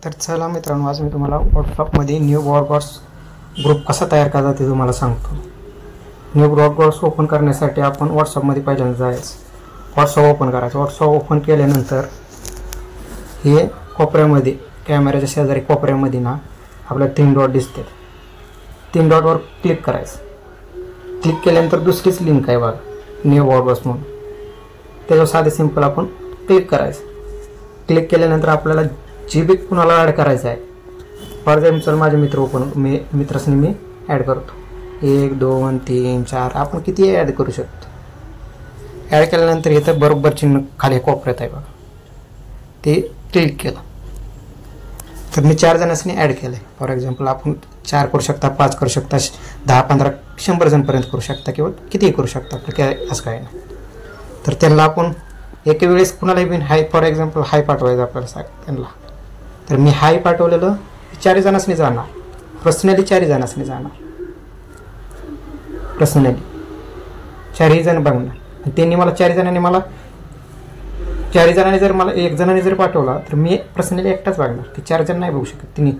तर चला मित्रांनो, आज मी तुम्हाला व्हॉट्सअपमध्ये न्यू ब्रॉडकास्ट ग्रुप कसा तयार करायचा ते तुम्हाला सांगतो। न्यू ब्रॉडकास्ट ओपन करण्यासाठी आपण व्हॉट्सअपमध्ये पहिल्यांदा जायचं, व्हॉट्सअप ओपन करायचं। व्हॉट्सअप ओपन केल्यानंतर हे कोपऱ्यामध्ये कॅमेऱ्याच्या शेजारी कोपऱ्यामध्ये ना आपल्याला 3 डॉट दिसते, 3 डॉटवर क्लिक करायचं। क्लिक केल्यानंतर दुसरीच लिंक आहे बघा, न्यू ब्रॉडकास्ट म्हणून, त्याच्यावर साधे सिंपल आपण क्लिक करायचं। क्लिक केल्यानंतर आपल्याला जी बी कुणाला ॲड करायचं आहे, फॉर एक्झाम्पल माझे मित्र मित्रासनी मी ॲड करतो, 1 2 3 4 आपण किती ॲड करू शकतो। ॲड केल्यानंतर इथं बरोबर चिन्ह खाली कोपऱ्यात आहे बघा, ते क्लिक केलं तर मी 4 जणांनी ॲड केलं आहे। फॉर एक्झाम्पल आपण 4 करू शकता, 5 करू शकता, 10 15 100 जणपर्यंत करू शकता किंवा कितीही करू शकता, आपलं काय असं काय नाही। तर त्यांना आपण एके वेळेस कुणालाही बिन हाय, फॉर एक्झाम्पल हाय पाठवायचं आपल्याला त्यांना, तर मी हाय पाठवलेलं 4 जणांनी जाणार, पर्सनली 4 जणांनी जाणार, पर्सनली 4 जण बघणार। त्यांनी मला 4 जणांनी मला 4 जणांनी जर मला 1 जणांनी जर पाठवला तर मी पर्सनली एकटाच बघणार, ते 4 जण नाही बघू शकत, त्यांनी